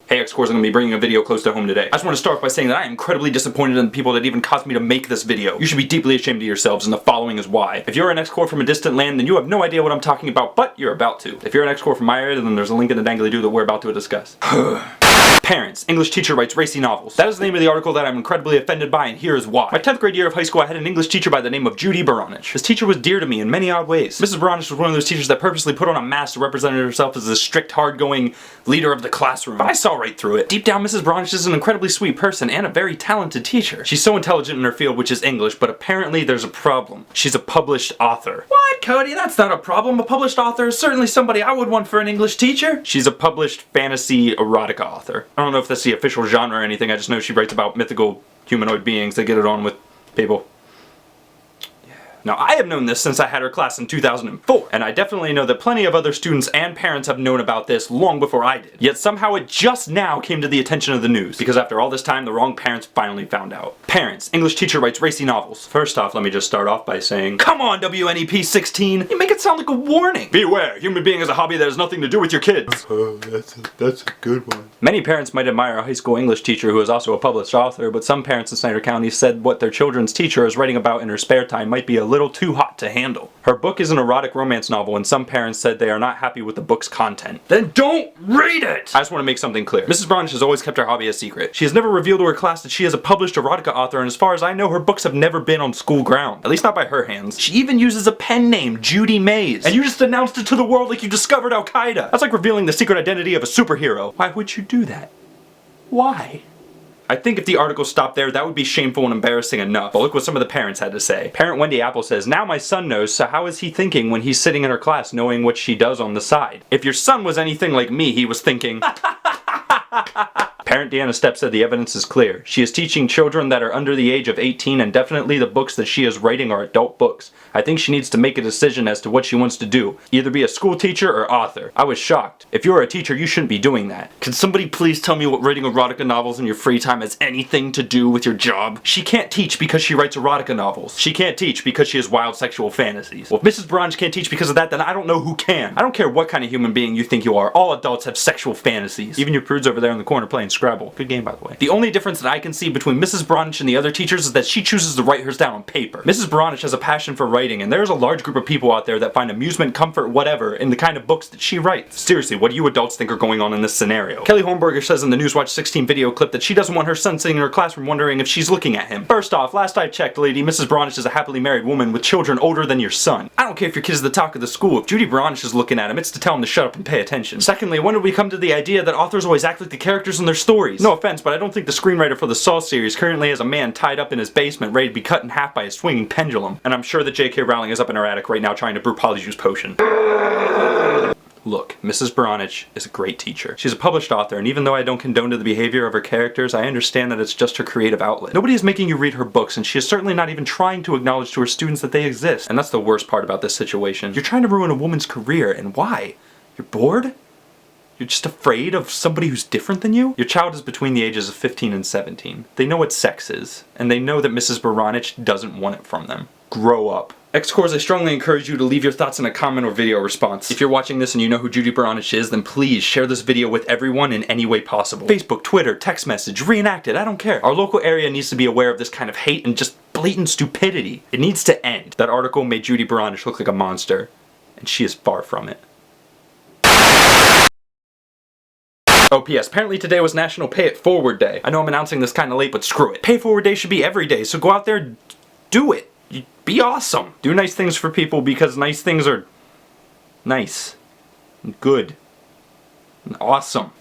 Hey X-Cores, I'm going to be bringing a video close to home today. I just want to start off by saying that I am incredibly disappointed in the people that even caused me to make this video. You should be deeply ashamed of yourselves, and the following is why. If you're an X-Core from a distant land, then you have no idea what I'm talking about, but you're about to. If you're an X-Core from my area, then there's a link in the dangly-doo that we're about to discuss. Parents. English teacher writes racy novels. That is the name of the article that I'm incredibly offended by, and here is why. My 10th grade year of high school, I had an English teacher by the name of Judy Buranich. This teacher was dear to me in many odd ways. Mrs. Buranich was one of those teachers that purposely put on a mask to represent herself as a strict, hard-going leader of the classroom. But I saw right through it. Deep down, Mrs. Buranich is an incredibly sweet person and a very talented teacher. She's so intelligent in her field, which is English, but apparently there's a problem. She's a published author. What, Cody? That's not a problem. A published author is certainly somebody I would want for an English teacher. She's a published fantasy erotica author. I don't know if that's the official genre or anything, I just know she writes about mythical humanoid beings that get it on with people. Now, I have known this since I had her class in 2004, and I definitely know that plenty of other students and parents have known about this long before I did. Yet somehow it just now came to the attention of the news, because after all this time, the wrong parents finally found out. Parents. English teacher writes racy novels. First off, let me just start off by saying, come on, WNEP 16! You make it sound like a warning! Beware, human being is a hobby that has nothing to do with your kids. That's a good one. Many parents might admire a high school English teacher who is also a published author, but some parents in Snyder County said what their children's teacher is writing about in her spare time might be a little too hot to handle. Her book is an erotic romance novel, and some parents said they are not happy with the book's content. Then don't read it! I just want to make something clear. Mrs. Buranich has always kept her hobby a secret. She has never revealed to her class that she is a published erotica author, and as far as I know, her books have never been on school ground. At least not by her hands. She even uses a pen name, Judy Mays. And you just announced it to the world like you discovered Al-Qaeda. That's like revealing the secret identity of a superhero. Why would you do that? Why? I think if the article stopped there, that would be shameful and embarrassing enough. But look what some of the parents had to say. Parent Wendy Apple says, now my son knows, so how is he thinking when he's sitting in her class knowing what she does on the side? If your son was anything like me, he was thinking... Parent Deanna Stepp said the evidence is clear. She is teaching children that are under the age of 18, and definitely the books that she is writing are adult books. I think she needs to make a decision as to what she wants to do. Either be a school teacher or author. I was shocked. If you're a teacher, you shouldn't be doing that. Can somebody please tell me what writing erotica novels in your free time has anything to do with your job? She can't teach because she writes erotica novels. She can't teach because she has wild sexual fantasies. Well, if Mrs. Buranich can't teach because of that, then I don't know who can. I don't care what kind of human being you think you are. All adults have sexual fantasies. Even your prudes over there in the corner playing Scrabble. Good game, by the way. The only difference that I can see between Mrs. Buranich and the other teachers is that she chooses to write hers down on paper. Mrs. Buranich has a passion for writing, and there's a large group of people out there that find amusement, comfort, whatever, in the kind of books that she writes. Seriously, what do you adults think are going on in this scenario? Kelly Hornberger says in the Newswatch 16 video clip that she doesn't want her son sitting in her classroom wondering if she's looking at him. First off, last I checked, lady, Mrs. Buranich is a happily married woman with children older than your son. I don't care if your kid is the talk of the school. If Judy Buranich is looking at him, it's to tell him to shut up and pay attention. Secondly, when did we come to the idea that authors always act like the characters in their stories? No offense, but I don't think the screenwriter for the Saw series currently has a man tied up in his basement ready to be cut in half by a swinging pendulum. And I'm sure that J.K. Rowling is up in her attic right now trying to brew polyjuice potion. Look, Mrs. Buranich is a great teacher. She's a published author, and even though I don't condone to the behavior of her characters, I understand that it's just her creative outlet. Nobody is making you read her books, and she is certainly not even trying to acknowledge to her students that they exist. And that's the worst part about this situation. You're trying to ruin a woman's career, and why? You're bored? You're just afraid of somebody who's different than you? Your child is between the ages of 15 and 17. They know what sex is, and they know that Mrs. Buranich doesn't want it from them. Grow up. X-Cores, I strongly encourage you to leave your thoughts in a comment or video response. If you're watching this and you know who Judy Buranich is, then please share this video with everyone in any way possible. Facebook, Twitter, text message, reenact it, I don't care. Our local area needs to be aware of this kind of hate and just blatant stupidity. It needs to end. That article made Judy Buranich look like a monster, and she is far from it. Oh, P.S. Apparently today was National Pay It Forward Day. I know I'm announcing this kind of late, but screw it. Pay It Forward Day should be every day, so go out there, do it. Be awesome. Do nice things for people because nice things are nice and good and awesome.